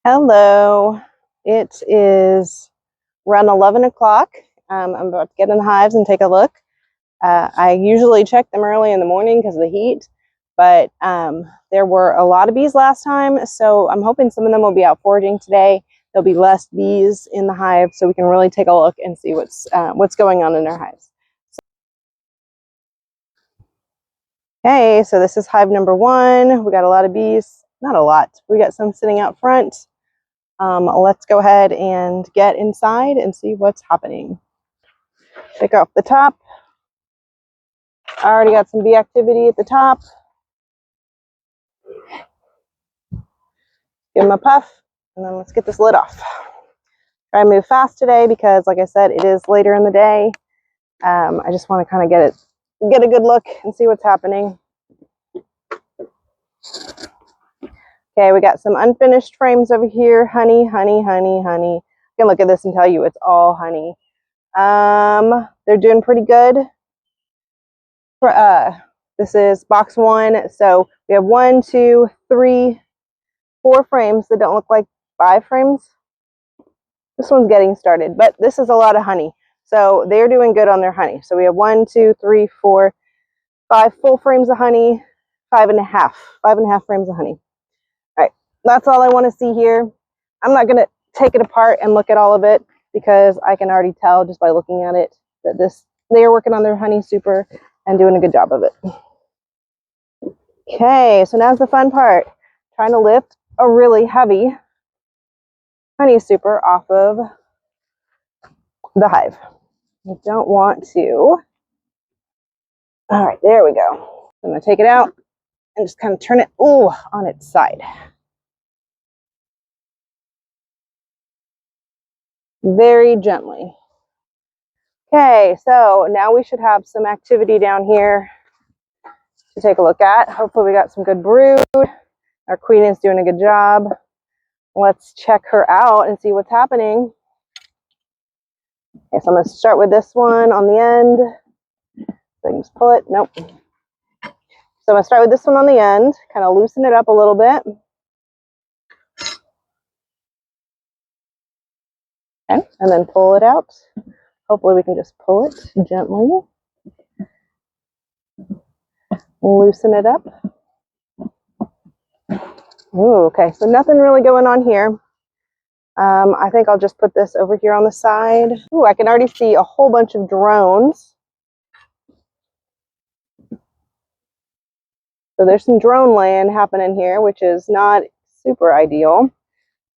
Hello, it is around 11 o'clock. I'm about to get in the hives and take a look. I usually check them early in the morning because of the heat, but there were a lot of bees last time, so I'm hoping some of them will be out foraging today. There'll be less bees in the hive, so we can really take a look and see what's going on in our hives. Okay, so this is hive number 1. We got a lot of bees. Not a lot. We got some sitting out front. Let's go ahead and get inside and see what's happening. Pick off the top. I already got some bee activity at the top. Give them a puff, and then let's get this lid off. Try to move fast today because, like I said, it is later in the day. I just want to kind of get a good look and see what's happening. Okay, we got some unfinished frames over here. Honey, honey, honey, honey. I can look at this and tell you it's all honey. They're doing pretty good. This is box 1. So we have 1, 2, 3, 4 frames that don't look like 5 frames. This one's getting started, but this is a lot of honey. So they're doing good on their honey. So we have 1, 2, 3, 4, 5 full frames of honey, 5.5 frames of honey. All right, that's all I want to see here. I'm not going to take it apart and look at all of it because I can already tell just by looking at it that they are working on their honey super and doing a good job of it. Okay, so now's the fun part. Trying to lift a really heavy honey super off of the hive. I don't want to. All right, there we go. I'm going to take it out and just kind of turn it on its side. Very gently. Okay, so now we should have some activity down here to take a look at. Hopefully we got some good brood. Our queen is doing a good job. Let's check her out and see what's happening. Okay, so I'm going to start with this one on the end. So I can just pull it. Nope. So I'm going to start with this one on the end, kind of loosen it up a little bit. Okay, and then pull it out. Hopefully we can just pull it gently. Loosen it up. Ooh, okay, so nothing really going on here. I think I'll just put this over here on the side. Ooh, I can already see a whole bunch of drones. So there's some drone laying happening here, which is not super ideal.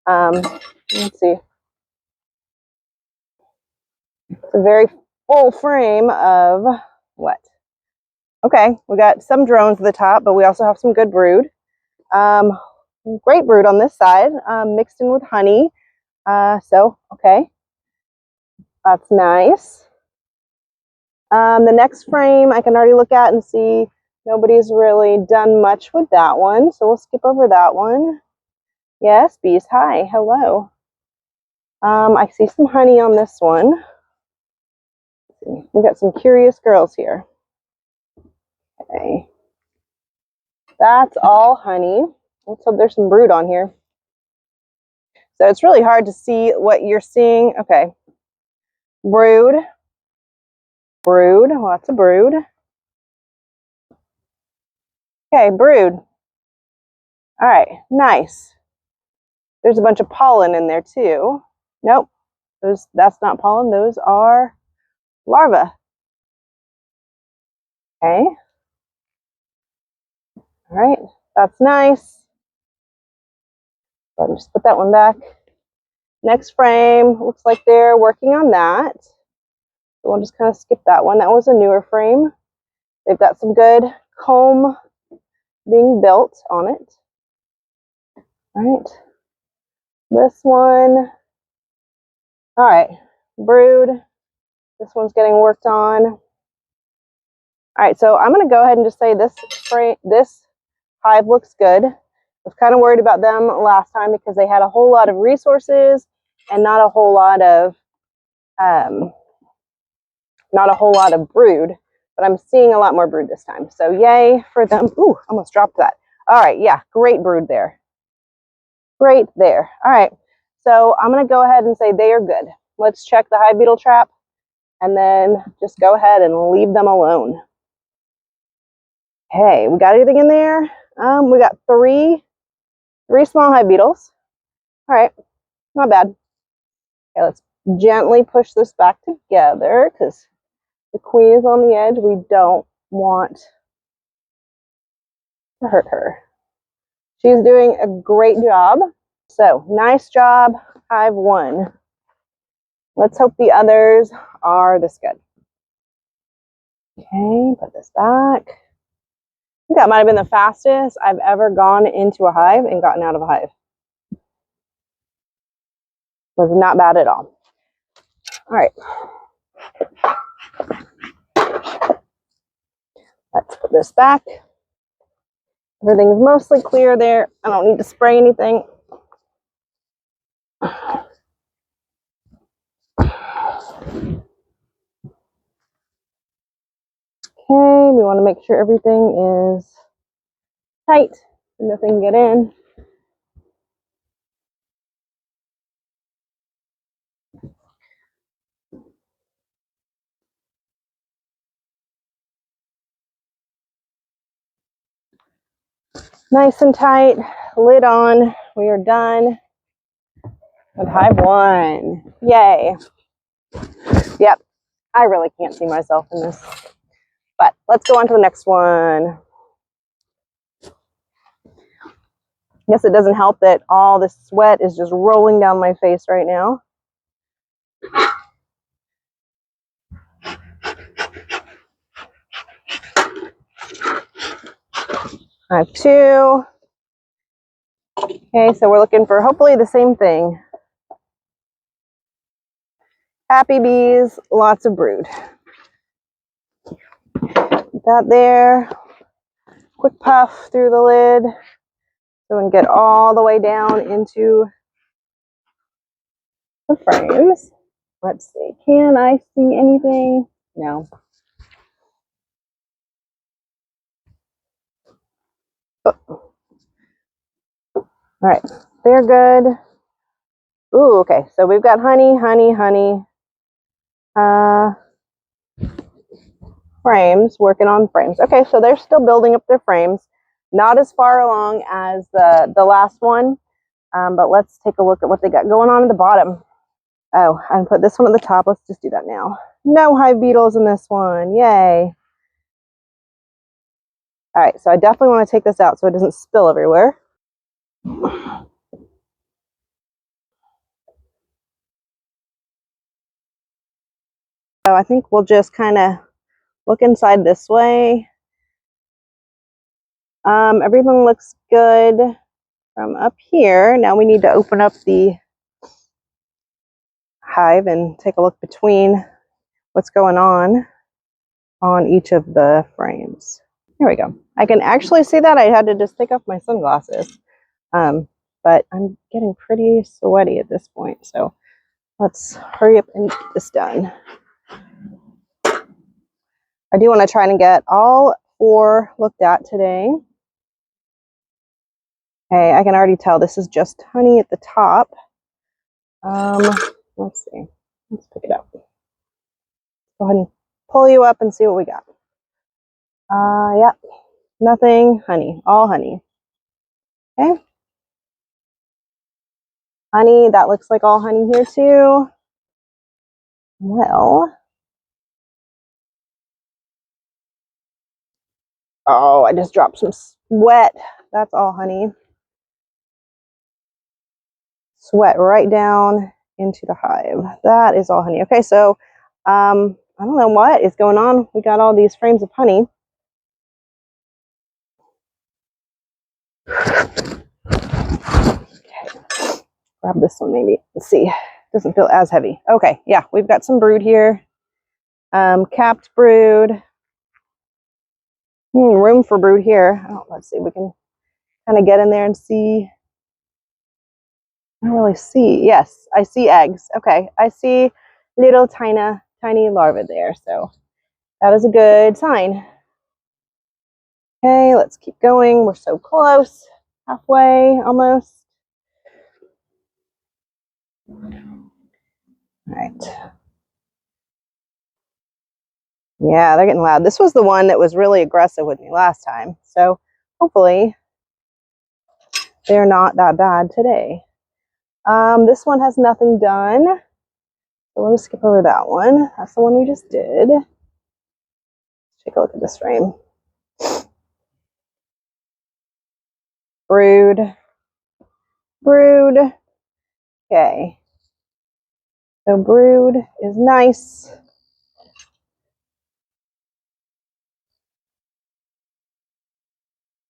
Let's see. It's a very full frame of what? Okay, we got some drones at the top, but we also have some good brood. Great brood on this side, mixed in with honey. So, okay, that's nice. The next frame I can already look at and see nobody's really done much with that one, so we'll skip over that one. Yes, bees, hi, hello. I see some honey on this one. We got some curious girls here. Okay, that's all honey. Let's hope there's some brood on here. So it's really hard to see what you're seeing. Okay, brood, lots of brood. Okay, brood. All right, nice. There's a bunch of pollen in there too. Nope, that's not pollen. Those are larvae. Okay. All right, that's nice. I'll just put that one back. Next frame, looks like they're working on that. So we'll just kind of skip that one. That was a newer frame. They've got some good comb being built on it. All right. This one. All right. Brood. This one's getting worked on. All right, so I'm going to go ahead and just say this hive looks good. I was kind of worried about them last time because they had a whole lot of resources and not a whole lot of brood, but I'm seeing a lot more brood this time. So yay for them. Ooh, almost dropped that. All right, yeah, great brood there. Right there. All right. So I'm going to go ahead and say they are good. Let's check the hive beetle trap and then just go ahead and leave them alone. Okay, we got anything in there? We got three small hive beetles. All right, not bad. Okay, let's gently push this back together because the queen is on the edge. We don't want to hurt her. She's doing a great job. So nice job, hive 1. Let's hope the others are this good. Okay, put this back. I think that might have been the fastest I've ever gone into a hive and gotten out of a hive. Was not bad at all. All right. Let's put this back. Everything's mostly clear there. I don't need to spray anything. Okay, we want to make sure everything is tight so nothing can get in. Nice and tight, lid on. We are done with hive 1. Yay. Yep, I really can't see myself in this. But let's go on to the next one. I guess it doesn't help that all the sweat is just rolling down my face right now. I have 2. Okay, so we're looking for hopefully the same thing. Happy bees, lots of brood. Put that there. Quick puff through the lid so we can get all the way down into the frames. Let's see, can I see anything? No. Oh. All right, they're good. Ooh, okay, so we've got honey, frames, working on frames. Okay, so they're still building up their frames. Not as far along as the last one, but let's take a look at what they got going on at the bottom. Oh, I put this one at the top. Let's just do that now. No hive beetles in this one. Yay. All right, so I definitely want to take this out so it doesn't spill everywhere. So I think we'll just kind of look inside this way. Everything looks good from up here. Now we need to open up the hive and take a look between what's going on each of the frames. Here we go. I can actually see that. I had to just take off my sunglasses. But I'm getting pretty sweaty at this point, so let's hurry up and get this done. I do want to try and get all 4 looked at today. Okay, I can already tell this is just honey at the top. Let's see. Let's pick it up. Go ahead and pull you up and see what we got. Yeah, nothing, honey, all honey. Okay. Honey, that looks like all honey here too. Well, oh, I just dropped some sweat. That's all honey. Sweat right down into the hive. That is all honey. Okay, so I don't know what is going on. We got all these frames of honey. Okay. Grab this one maybe. Let's see. Doesn't feel as heavy. Okay, yeah, we've got some brood here. Capped brood. Room for brood here. Oh, let's see. We can kind of get in there and see. I don't really see. Yes, I see eggs. Okay, I see little tiny larvae there. So that is a good sign. Okay, let's keep going. We're so close. Halfway almost. All right. Yeah, they're getting loud. This was the one that was really aggressive with me last time. So hopefully they're not that bad today. This one has nothing done. So let me skip over that one. That's the one we just did. Let's take a look at this frame. Brood. Brood. Okay. So brood is nice.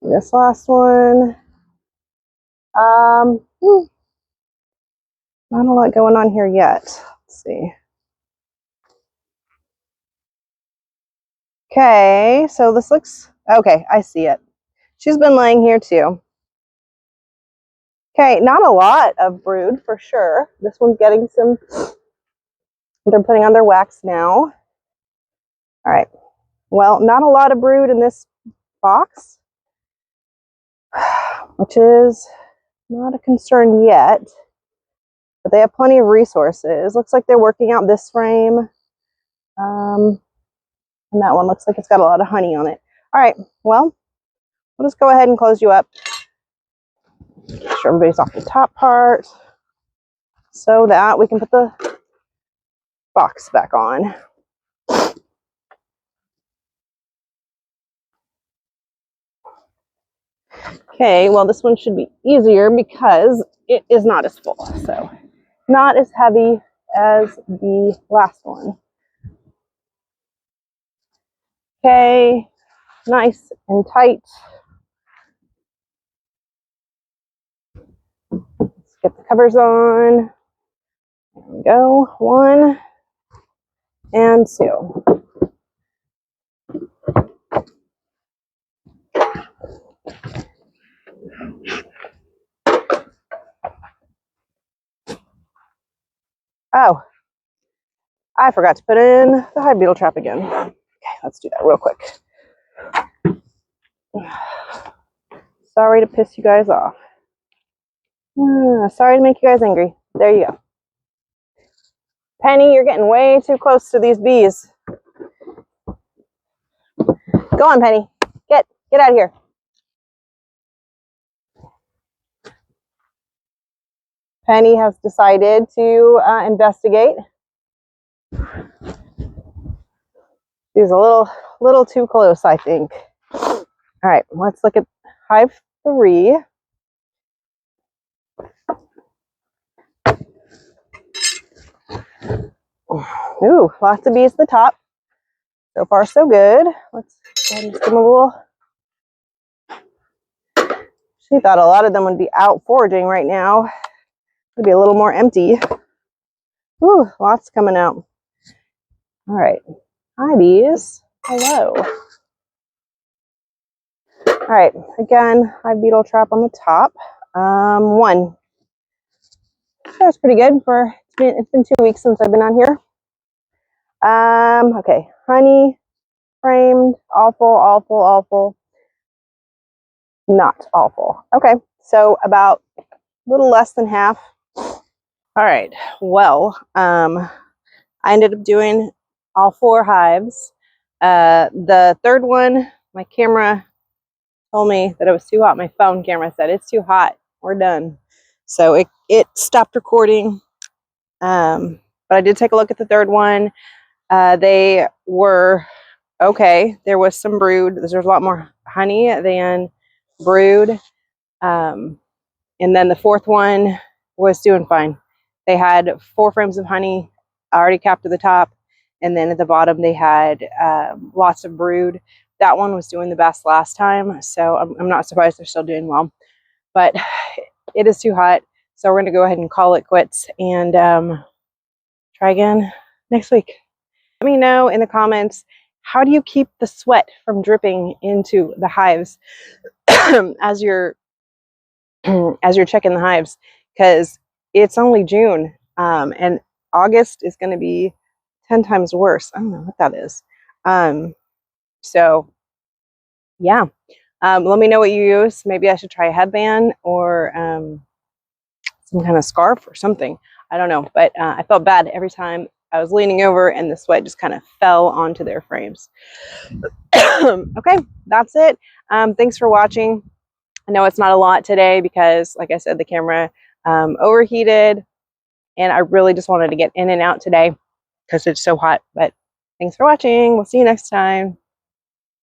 This last one. Not a lot going on here yet. Let's see. Okay, so this looks okay. I see it. She's been laying here too. Okay, not a lot of brood for sure. This one's getting some. They're putting on their wax now. All right. Well, not a lot of brood in this box, which is not a concern yet. But they have plenty of resources. Looks like they're working out this frame. And that one looks like it's got a lot of honey on it. All right. Well, we'll just go ahead and close you up. Make sure everybody's off the top part so that we can put the box back on. Okay, well, this one should be easier because it is not as full, so not as heavy as the last one. Okay, nice and tight. Let's get the covers on. There we go. 1 and 2. Oh, I forgot to put in the hive beetle trap again. Okay, let's do that real quick. Sorry to piss you guys off. Sorry to make you guys angry. There you go. Penny, you're getting way too close to these bees. Go on, Penny. Get out of here. Penny has decided to investigate. She's a little too close, I think. All right, let's look at hive 3. Ooh, lots of bees at the top. So far, so good. Let's go ahead and just give them a little. She thought a lot of them would be out foraging right now. It'd be a little more empty. Ooh, lots coming out. All right. Hi, bees. Hello. All right. Again, hive beetle trap on the top. 1. That's pretty good for it's been 2 weeks since I've been on here. Okay. Honey framed. Awful. Not awful. Okay. So about a little less than half. All right. Well, I ended up doing all 4 hives. The third one, my camera told me that it was too hot. My phone camera said it's too hot. We're done. So it stopped recording. But I did take a look at the third one. They were okay. There was some brood. There's a lot more honey than brood. And then the fourth one was doing fine. They had 4 frames of honey already capped to the top. And then at the bottom, they had lots of brood. That one was doing the best last time. So I'm not surprised they're still doing well. But it is too hot. So we're going to go ahead and call it quits and try again next week. Let me know in the comments, how do you keep the sweat from dripping into the hives as you're checking the hives? Because it's only June and August is going to be 10 times worse. I don't know what that is. So yeah, let me know what you use. Maybe I should try a headband or some kind of scarf or something. I don't know, but I felt bad every time I was leaning over and the sweat just kind of fell onto their frames. Okay, that's it. Thanks for watching. I know it's not a lot today because, like I said, the camera overheated, and I really just wanted to get in and out today because it's so hot. But thanks for watching. We'll see you next time.